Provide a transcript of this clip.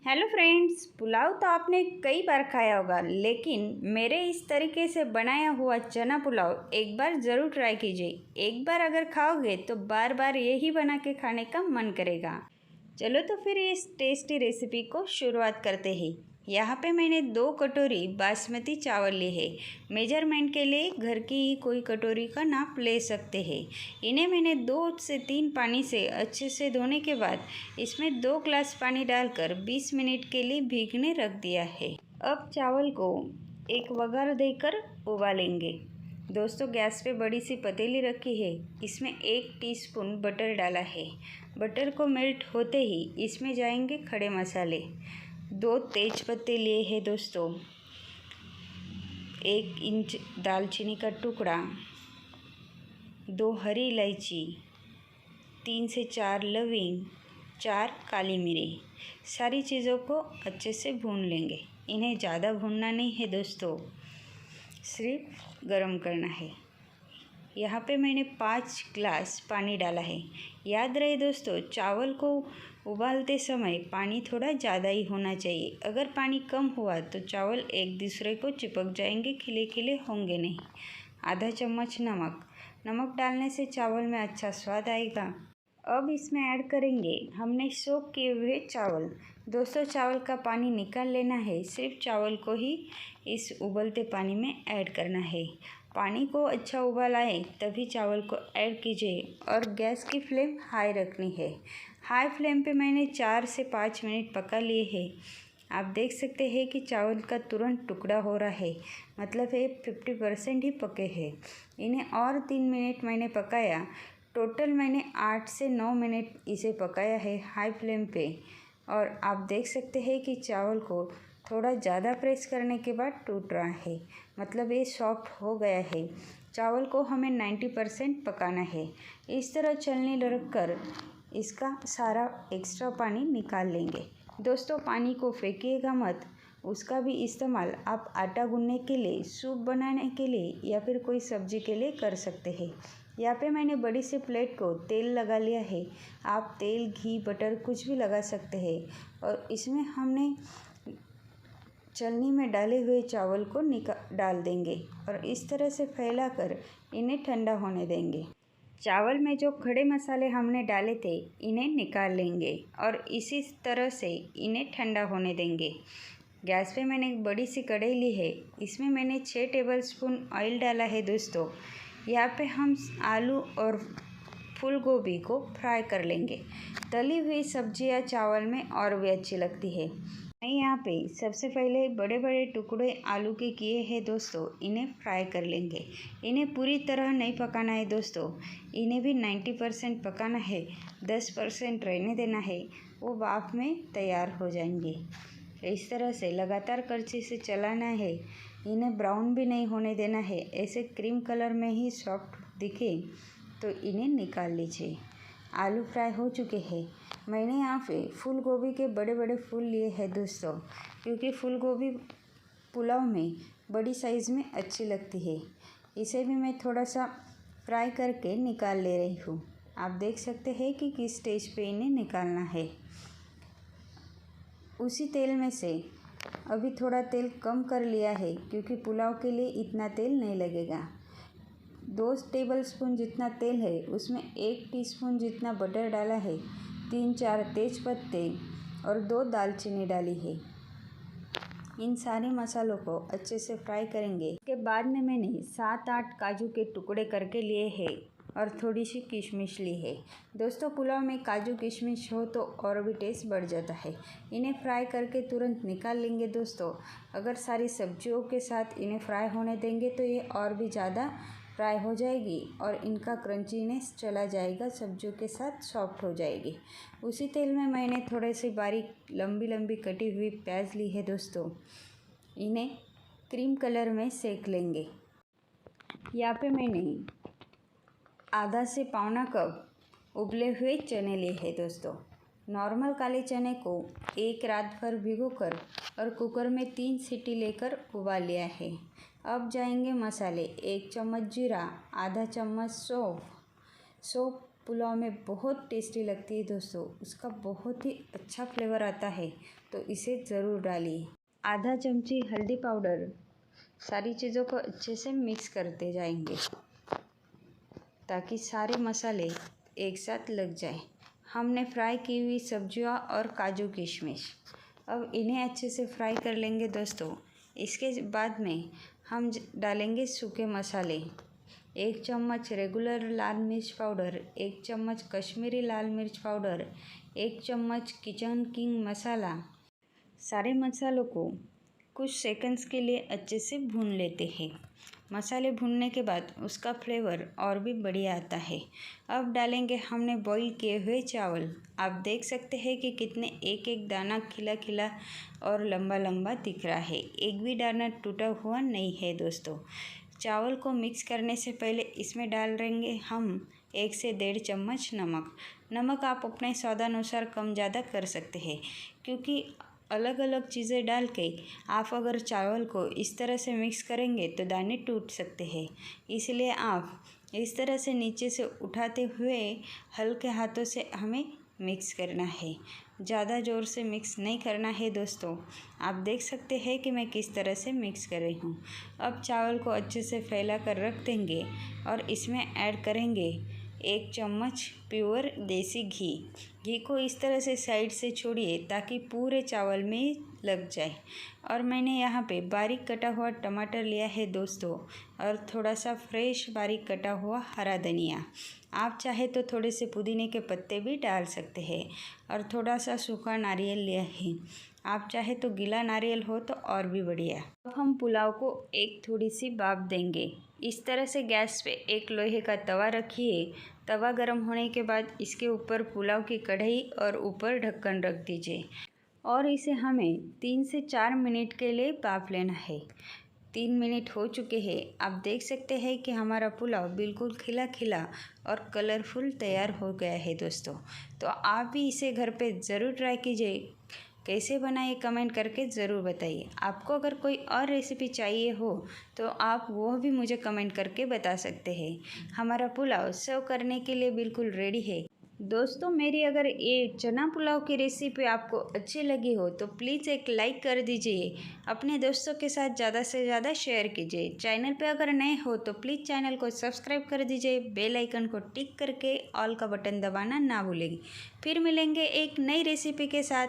Hello friends, pulao तो आपने कई बार खाया होगा, लेकिन मेरे इस तरीके से बनाया हुआ चना पुलाव एक बार ज़रूर ट्राई कीजिए। एक बार अगर खाओगे तो बार बार यही बना के खाने का मन करेगा। चलो तो फिर इस टेस्टी रेसिपी को शुरुआत करते हैं। यहाँ पे मैंने 2 कटोरी बासमती चावल लिए हैं। मेजरमेंट के लिए घर की ही कोई कटोरी का नाप ले सकते हैं। इन्हें मैंने 2 से 3 पानी से अच्छे से धोने के बाद इसमें 2 ग्लास पानी डालकर 20 मिनट के लिए भीगने रख दिया है। अब चावल को एक वघार देकर उबालेंगे। दोस्तों, गैस पे बड़ी सी पतीली रखी है। इसमें 1 टीस्पून बटर डाला है। बटर को मेल्ट होते ही इसमें जाएंगे खड़े मसाले। 2 तेज पत्ते लिए हैं दोस्तों, 1 इंच दालचीनी का टुकड़ा, 2 हरी इलायची, 3 से 4 लविंग, 4 काली मिर्च। सारी चीज़ों को अच्छे से भून लेंगे। इन्हें ज़्यादा भूनना नहीं है दोस्तों, सिर्फ गरम करना है। यहाँ पे मैंने 5 ग्लास पानी डाला है। याद रहे दोस्तों, चावल को उबालते समय पानी थोड़ा ज़्यादा ही होना चाहिए। अगर पानी कम हुआ तो चावल एक दूसरे को चिपक जाएंगे, खिले खिले होंगे नहीं। आधा चम्मच नमक डालने से चावल में अच्छा स्वाद आएगा। अब इसमें ऐड करेंगे हमने सोक किए हुए चावल। दोस्तों, चावल का पानी निकाल लेना है। सिर्फ चावल को ही इस उबलते पानी में ऐड करना है। पानी को अच्छा उबाल आए तभी चावल को ऐड कीजिए और गैस की फ्लेम हाई रखनी है। हाई फ्लेम पे मैंने 4 से 5 मिनट पका लिए हैं। आप देख सकते हैं कि चावल का तुरंत टुकड़ा हो रहा है, मतलब ये 50% ही पके हैं। इन्हें और 3 मिनट मैंने पकाया। टोटल मैंने 8 से 9 मिनट इसे पकाया है हाई फ्लेम पे। और आप देख सकते हैं कि चावल को थोड़ा ज़्यादा प्रेस करने के बाद टूट रहा है, मतलब ये सॉफ्ट हो गया है। चावल को हमें 90% पकाना है। इस तरह छलनी रख कर इसका सारा एक्स्ट्रा पानी निकाल लेंगे। दोस्तों, पानी को फेंकिएगा मत। उसका भी इस्तेमाल आप आटा गूंदने के लिए, सूप बनाने के लिए या फिर कोई सब्जी के लिए कर सकते हैं। यहाँ पे मैंने बड़ी सी प्लेट को तेल लगा लिया है। आप तेल, घी, बटर कुछ भी लगा सकते हैं। और इसमें हमने छलनी में डाले हुए चावल को डाल देंगे और इस तरह से फैलाकर इन्हें ठंडा होने देंगे। चावल में जो खड़े मसाले हमने डाले थे इन्हें निकाल लेंगे और इसी तरह से इन्हें ठंडा होने देंगे। गैस पे मैंने एक बड़ी सी कढ़ाई ली है। इसमें मैंने 6 टेबलस्पून ऑयल डाला है दोस्तों। यहाँ पे हम आलू और फूल गोभी को फ्राई कर लेंगे। तली हुई सब्जियाँ चावल में और भी अच्छी लगती है। मैं यहाँ पे सबसे पहले बड़े बड़े टुकड़े आलू के किए हैं दोस्तों। इन्हें फ्राई कर लेंगे। इन्हें पूरी तरह नहीं पकाना है दोस्तों, इन्हें भी 90% पकाना है। 10% रहने देना है, वो भाप में तैयार हो जाएंगे। इस तरह से लगातार करछी से चलाना है। इन्हें ब्राउन भी नहीं होने देना है। ऐसे क्रीम कलर में ही सॉफ्ट दिखे तो इन्हें निकाल लीजिए। आलू फ्राई हो चुके हैं। मैंने यहाँ पे फूल गोभी के बड़े बड़े फूल लिए हैं दोस्तों, क्योंकि फूल गोभी पुलाव में बड़ी साइज़ में अच्छी लगती है। इसे भी मैं थोड़ा सा फ्राई करके निकाल ले रही हूँ। आप देख सकते हैं कि किस स्टेज पे इन्हें निकालना है। उसी तेल में से अभी थोड़ा तेल कम कर लिया है, क्योंकि पुलाव के लिए इतना तेल नहीं लगेगा। 2 टेबलस्पून जितना तेल है उसमें 1 टीस्पून जितना बटर डाला है, 3-4 तेज पत्ते और 2 दालचीनी डाली है। इन सारे मसालों को अच्छे से फ्राई करेंगे। इसके बाद में मैंने 7-8 काजू के टुकड़े करके लिए हैं और थोड़ी सी किशमिश ली है। दोस्तों, पुलाव में काजू किशमिश हो तो और भी टेस्ट बढ़ जाता है। इन्हें फ्राई करके तुरंत निकाल लेंगे दोस्तों। अगर सारी सब्जियों के साथ इन्हें फ्राई होने देंगे तो ये और भी ज़्यादा फ्राई हो जाएगी और इनका क्रंचीनेस चला जाएगा, सब्जियों के साथ सॉफ्ट हो जाएगी। उसी तेल में मैंने थोड़े से बारीक लंबी लंबी कटी हुई प्याज ली है दोस्तों। इन्हें क्रीम कलर में सेक लेंगे। यहाँ पे मैंने आधा से पौना कप उबले हुए चने लिए हैं दोस्तों। नॉर्मल काले चने को एक रात भर भिगोकर और कुकर में 3 सीटी लेकर उबाल लिया है। अब जाएंगे मसाले। 1 चम्मच जीरा, आधा चम्मच सौंफ पुलाव में बहुत टेस्टी लगती है दोस्तों। उसका बहुत ही अच्छा फ्लेवर आता है, तो इसे ज़रूर डालिए। आधा चमची हल्दी पाउडर। सारी चीज़ों को अच्छे से मिक्स करते जाएंगे ताकि सारे मसाले एक साथ लग जाए। हमने फ्राई की हुई सब्जियां और काजू किशमिश, अब इन्हें अच्छे से फ्राई कर लेंगे दोस्तों। इसके बाद में हम डालेंगे सूखे मसाले। 1 चम्मच रेगुलर लाल मिर्च पाउडर, 1 चम्मच कश्मीरी लाल मिर्च पाउडर, 1 चम्मच किचन किंग मसाला। सारे मसालों को कुछ सेकंड्स के लिए अच्छे से भून लेते हैं। मसाले भूनने के बाद उसका फ्लेवर और भी बढ़िया आता है। अब डालेंगे हमने बॉईल किए हुए चावल। आप देख सकते हैं कि कितने एक एक दाना खिला खिला और लंबा लंबा दिख रहा है। एक भी दाना टूटा हुआ नहीं है दोस्तों। चावल को मिक्स करने से पहले इसमें डाल देंगे हम 1 से 1.5 चम्मच नमक। नमक आप अपने स्वादानुसार कम ज़्यादा कर सकते हैं, क्योंकि अलग अलग चीज़ें डाल के आप अगर चावल को इस तरह से मिक्स करेंगे तो दाने टूट सकते हैं। इसलिए आप इस तरह से नीचे से उठाते हुए हल्के हाथों से हमें मिक्स करना है। ज़्यादा ज़ोर से मिक्स नहीं करना है दोस्तों। आप देख सकते हैं कि मैं किस तरह से मिक्स कर रही हूँ। अब चावल को अच्छे से फैला कर रख देंगे और इसमें ऐड करेंगे 1 चम्मच प्योर देसी घी। घी को इस तरह से साइड से छोड़िए ताकि पूरे चावल में लग जाए। और मैंने यहाँ पे बारीक कटा हुआ टमाटर लिया है दोस्तों, और थोड़ा सा फ्रेश बारीक कटा हुआ हरा धनिया। आप चाहे तो थोड़े से पुदीने के पत्ते भी डाल सकते हैं। और थोड़ा सा सूखा नारियल लिया है। आप चाहे तो गीला नारियल हो तो और भी बढ़िया। अब हम पुलाव को एक थोड़ी सी भाप देंगे। इस तरह से गैस पे एक लोहे का तवा रखिए। तवा गर्म होने के बाद इसके ऊपर पुलाव की कढ़ाई और ऊपर ढक्कन रख दीजिए और इसे हमें 3 से 4 मिनट के लिए भाप लेना है। 3 मिनट हो चुके हैं। आप देख सकते हैं कि हमारा पुलाव बिल्कुल खिला खिला और कलरफुल तैयार हो गया है दोस्तों। तो आप भी इसे घर पे ज़रूर ट्राई कीजिए। कैसे बनाए कमेंट करके ज़रूर बताइए। आपको अगर कोई और रेसिपी चाहिए हो तो आप वो भी मुझे कमेंट करके बता सकते हैं। हमारा पुलाव सर्व करने के लिए बिल्कुल रेडी है दोस्तों। मेरी अगर ये चना पुलाव की रेसिपी आपको अच्छी लगी हो तो प्लीज़ एक लाइक कर दीजिए। अपने दोस्तों के साथ ज़्यादा से ज़्यादा शेयर कीजिए। चैनल पे अगर नए हो तो प्लीज़ चैनल को सब्सक्राइब कर दीजिए। बेल आइकन को टिक करके ऑल का बटन दबाना ना भूलेंगे। फिर मिलेंगे एक नई रेसिपी के साथ।